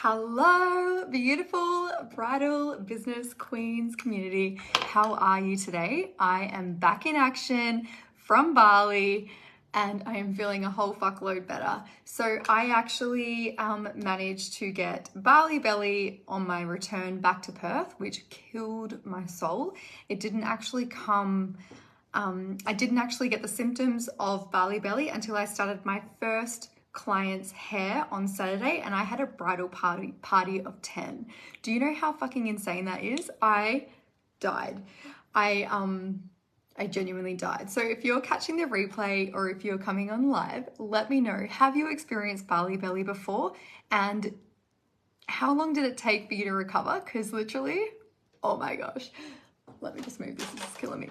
Hello, beautiful bridal business queens community. How are you today? I am back in action from Bali and I am feeling a whole fuckload better. So I actually managed to get Bali belly on my return back to Perth, which killed my soul. It didn't actually come, I didn't actually get the symptoms of Bali belly until I started my first client's hair on Saturday, and I had a bridal party of 10. Do you know how fucking insane that is? I died. I genuinely died. So if you're catching the replay or if you're coming on live, let me know, have you experienced Bali belly before, and how long did it take for you to recover? Because literally, oh my gosh, let me just move, this is killing me.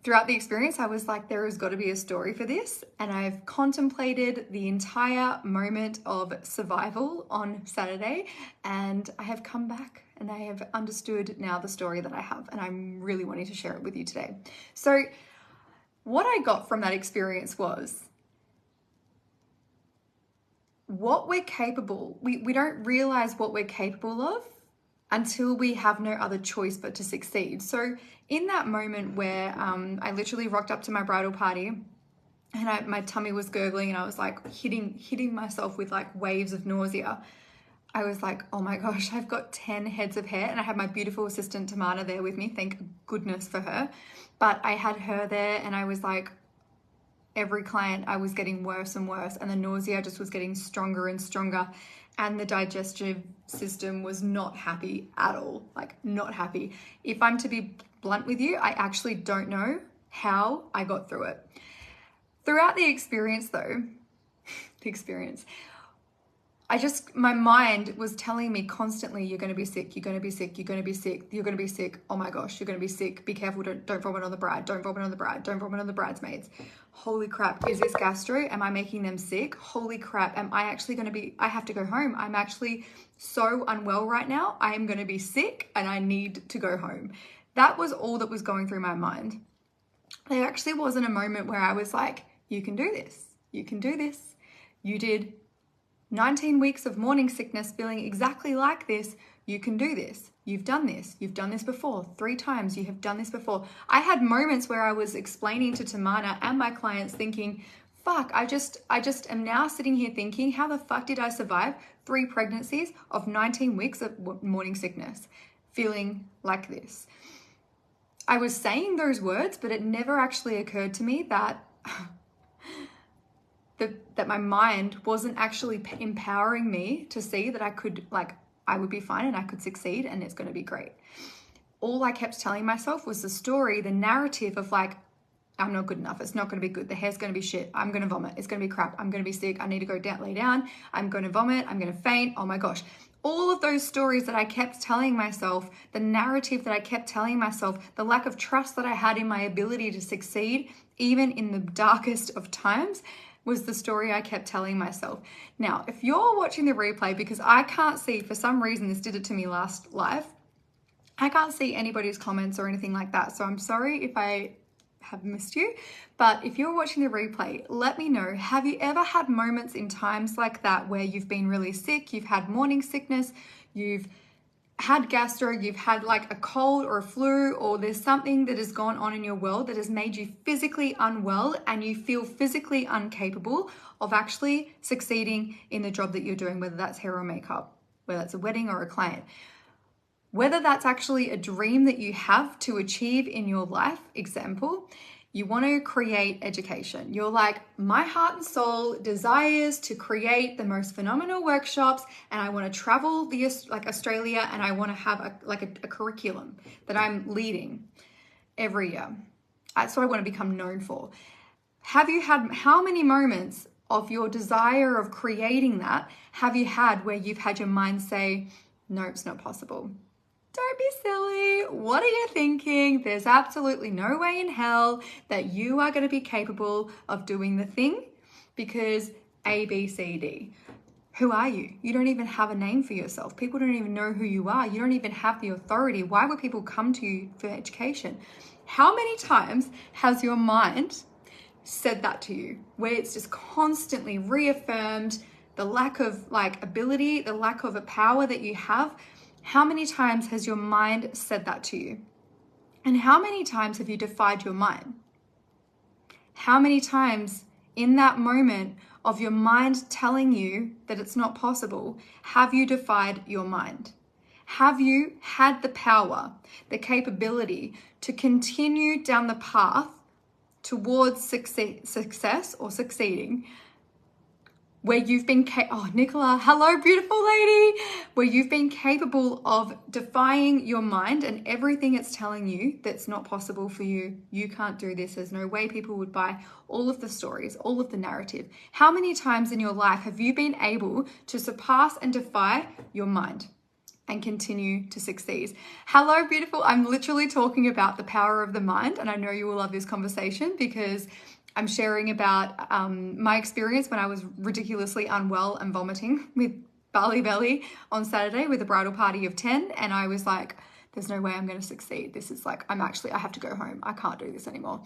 Throughout the experience, I was like, there has got to be a story for this. And I've contemplated the entire moment of survival on Saturday, and I have come back and I have understood now the story that I have, and I'm really wanting to share it with you today. So what I got from that experience was what we're capable, we don't realize what we're capable of until we have no other choice but to succeed. So in that moment where I literally rocked up to my bridal party and my tummy was gurgling and I was like hitting myself with like waves of nausea, I was like, oh my gosh, I've got 10 heads of hair, and I had my beautiful assistant Tamana there with me, thank goodness for her. But I had her there and I was like, every client I was getting worse and worse, and the nausea just was getting stronger and stronger, and the digestive system was not happy at all, like not happy. If I'm to be blunt with you, I actually don't know how I got through it. Throughout the experience though, my mind was telling me constantly, you're going to be sick, you're going to be sick, you're going to be sick, you're going to be sick. Oh my gosh, you're going to be sick. Be careful. Don't vomit on the bride. Don't vomit on the bride. Don't vomit on the bridesmaids. Holy crap. Is this gastro? Am I making them sick? Holy crap. Am I actually going to be, I have to go home. I'm actually so unwell right now. I am going to be sick and I need to go home. That was all that was going through my mind. There actually wasn't a moment where I was like, you can do this. You can do this. You did 19 weeks of morning sickness feeling exactly like this. You can do this. You've done this. You've done this before. 3 times. You have done this before. I had moments where I was explaining to Tamana and my clients thinking, fuck, I just am now sitting here thinking, how the fuck did I survive 3 pregnancies of 19 weeks of morning sickness feeling like this? I was saying those words, but it never actually occurred to me that that my mind wasn't actually empowering me to see that I could, like, I would be fine and I could succeed and it's going to be great. All I kept telling myself was the story, the narrative of like, I'm not good enough. It's not going to be good. The hair's going to be shit. I'm going to vomit. It's going to be crap. I'm going to be sick. I need to go down, lay down. I'm going to vomit. I'm going to faint. Oh my gosh. All of those stories that I kept telling myself, the narrative that I kept telling myself, the lack of trust that I had in my ability to succeed, even in the darkest of times, was the story I kept telling myself. Now, if you're watching the replay, because I can't see, for some reason, this did it to me last live, I can't see anybody's comments or anything like that. So I'm sorry if I have missed you, but if you're watching the replay, let me know, have you ever had moments in times like that where you've been really sick, you've had morning sickness, you've had gastro, you've had like a cold or a flu, or there's something that has gone on in your world that has made you physically unwell and you feel physically incapable of actually succeeding in the job that you're doing, whether that's hair or makeup, whether that's a wedding or a client, whether that's actually a dream that you have to achieve in your life. Example, you want to create education. You're like, my heart and soul desires to create the most phenomenal workshops, and I want to travel like Australia, and I want to have a curriculum that I'm leading every year. That's what I want to become known for. Have you had, how many moments of your desire of creating that have you had where you've had your mind say, no, it's not possible? Don't be silly. What are you thinking? There's absolutely no way in hell that you are going to be capable of doing the thing because A, B, C, D. Who are you? You don't even have a name for yourself. People don't even know who you are. You don't even have the authority. Why would people come to you for education? How many times has your mind said that to you, where it's just constantly reaffirmed the lack of like ability, the lack of a power that you have, how many times has your mind said that to you? And how many times have you defied your mind? How many times in that moment of your mind telling you that it's not possible, have you defied your mind? Have you had the power, the capability to continue down the path towards success or succeeding, where you've been, oh, Nicola, hello, beautiful lady, where you've been capable of defying your mind and everything it's telling you that's not possible for you. You can't do this. There's no way people would buy all of the stories, all of the narrative. How many times in your life have you been able to surpass and defy your mind and continue to succeed? Hello, beautiful. I'm literally talking about the power of the mind, and I know you will love this conversation because I'm sharing about my experience when I was ridiculously unwell and vomiting with Bali Belly on Saturday with a bridal party of 10. And I was like, there's no way I'm going to succeed. This is like, I have to go home. I can't do this anymore.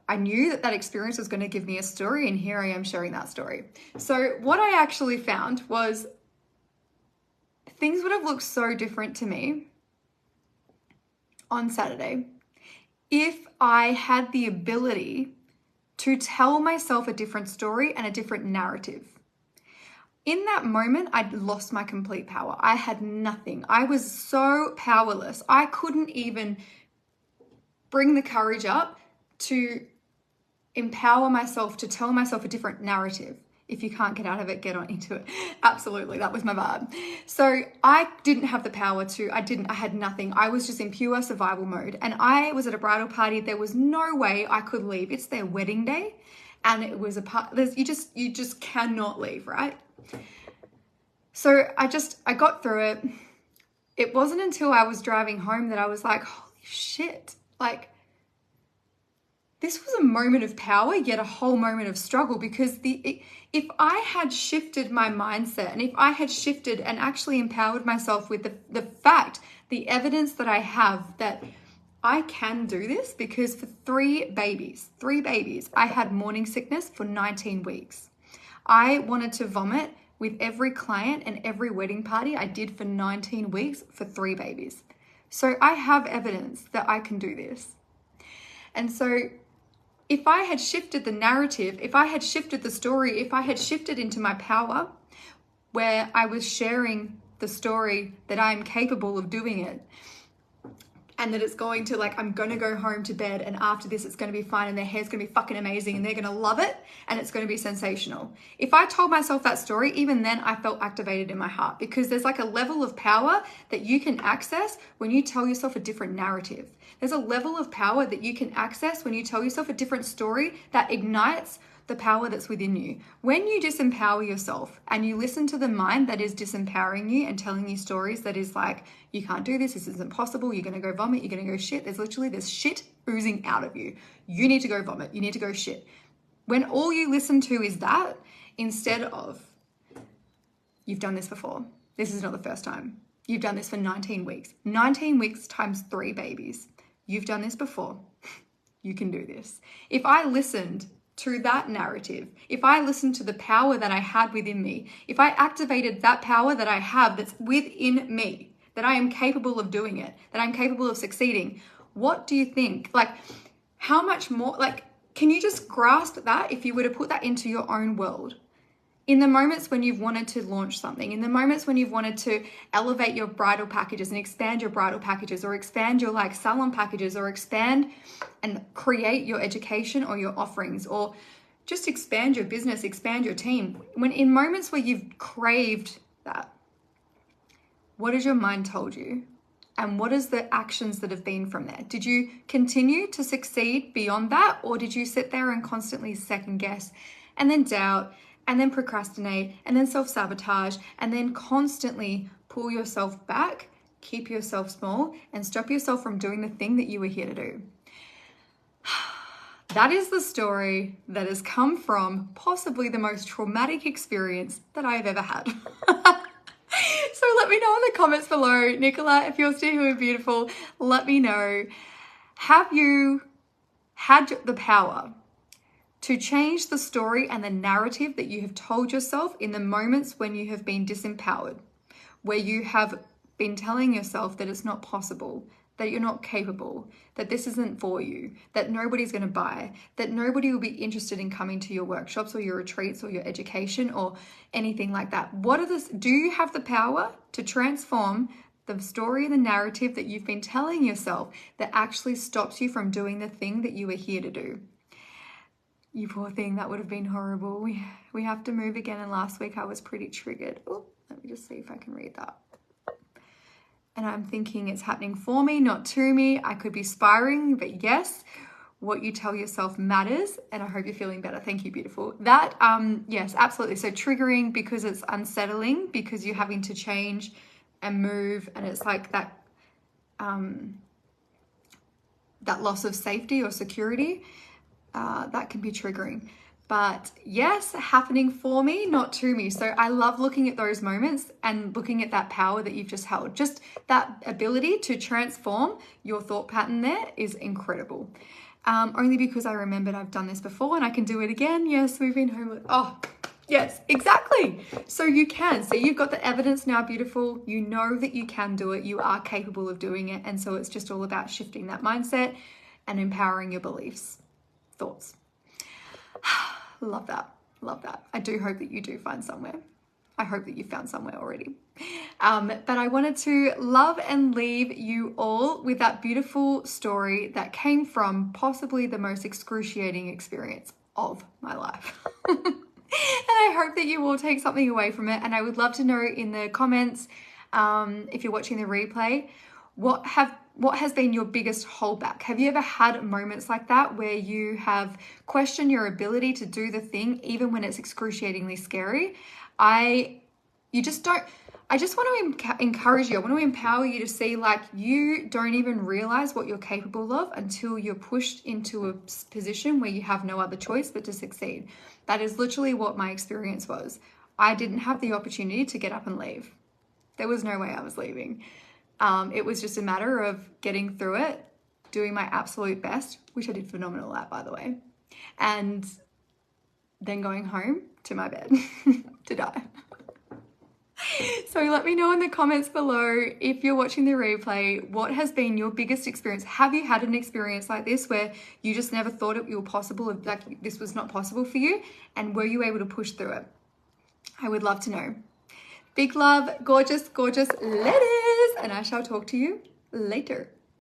I knew that experience was going to give me a story, and here I am sharing that story. So what I actually found was things would have looked so different to me on Saturday if I had the ability to tell myself a different story and a different narrative. In that moment, I'd lost my complete power. I had nothing. I was so powerless. I couldn't even bring the courage up to empower myself to tell myself a different narrative. If you can't get out of it, get on into it. Absolutely, that was my vibe. So I didn't have the power to, I had nothing. I was just in pure survival mode. And I was at a bridal party. There was no way I could leave. It's their wedding day. And it was you just cannot leave, right? So I got through it. It wasn't until I was driving home that I was like, holy shit, like, this was a moment of power, yet a whole moment of struggle, because if I had shifted my mindset and if I had shifted and actually empowered myself with the evidence that I have that I can do this, because for three babies, I had morning sickness for 19 weeks. I wanted to vomit with every client and every wedding party I did for 19 weeks for 3 babies. So I have evidence that I can do this. And so if I had shifted the narrative, if I had shifted the story, if I had shifted into my power, where I was sharing the story that I'm capable of doing it, and that it's going to, like, I'm going to go home to bed and after this it's going to be fine and their hair's going to be fucking amazing and they're going to love it and it's going to be sensational. If I told myself that story, even then I felt activated in my heart, because there's like a level of power that you can access when you tell yourself a different narrative. There's a level of power that you can access when you tell yourself a different story that ignites the power that's within you. When you disempower yourself and you listen to the mind that is disempowering you and telling you stories that is like, you can't do this, this isn't possible, you're gonna go vomit, you're gonna go shit, there's shit oozing out of you. You need to go vomit, you need to go shit. When all you listen to is that, instead of, you've done this before, this is not the first time. You've done this for 19 weeks. 19 weeks times 3 babies. You've done this before. You can do this. If I listened to that narrative, if I listened to the power that I had within me, if I activated that power that I have that's within me, that I am capable of doing it, that I'm capable of succeeding, what do you think? Like, how much more, like, can you just grasp that if you were to put that into your own world? In the moments when you've wanted to launch something, in the moments when you've wanted to elevate your bridal packages and expand your bridal packages, or expand your like salon packages, or expand and create your education or your offerings, or just expand your business, expand your team. When in moments where you've craved that, what has your mind told you? And what is the actions that have been from there? Did you continue to succeed beyond that? Or did you sit there and constantly second guess and then doubt and then procrastinate and then self-sabotage and then constantly pull yourself back, keep yourself small, and stop yourself from doing the thing that you were here to do? That is the story that has come from possibly the most traumatic experience that I have ever had. So let me know in the comments below. Nicola, if you're still here, beautiful, let me know. Have you had the power to change the story and the narrative that you have told yourself in the moments when you have been disempowered, where you have been telling yourself that it's not possible, that you're not capable, that this isn't for you, that nobody's going to buy, that nobody will be interested in coming to your workshops or your retreats or your education or anything like that. Do you have the power to transform the story and the narrative that you've been telling yourself that actually stops you from doing the thing that you were here to do? You poor thing, that would have been horrible. We have to move again, and last week I was pretty triggered. Oh, let me just see if I can read that. And I'm thinking it's happening for me, not to me. I could be spiraling, but yes, what you tell yourself matters. And I hope you're feeling better. Thank you, beautiful. That, yes, absolutely. So triggering because it's unsettling, because you're having to change and move. And it's like that, that loss of safety or security, that can be triggering. But yes, happening for me, not to me. So I love looking at those moments and looking at that power that you've just held. Just that ability to transform your thought pattern there is incredible. Only because I remembered I've done this before and I can do it again. Yes, we've been home. Oh, yes, exactly. So you can. So you've got the evidence now, beautiful. You know that you can do it. You are capable of doing it. And so it's just all about shifting that mindset and empowering your beliefs, thoughts. Love that. Love that. I do hope that you do find somewhere. I hope that you found somewhere already. But I wanted to love and leave you all with that beautiful story that came from possibly the most excruciating experience of my life. And I hope that you will take something away from it. And I would love to know in the comments, if you're watching the replay, what has been your biggest holdback? Have you ever had moments like that where you have questioned your ability to do the thing even when it's excruciatingly scary? I just want to encourage you. I want to empower you to see like you don't even realize what you're capable of until you're pushed into a position where you have no other choice but to succeed. That is literally what my experience was. I didn't have the opportunity to get up and leave. There was no way I was leaving. It was just a matter of getting through it, doing my absolute best, which I did phenomenal at, by the way, and then going home to my bed to die. So let me know in the comments below, if you're watching the replay, what has been your biggest experience? Have you had an experience like this where you just never thought it was possible, like this was not possible for you, and were you able to push through it? I would love to know. Big love, gorgeous, gorgeous ladies, and I shall talk to you later.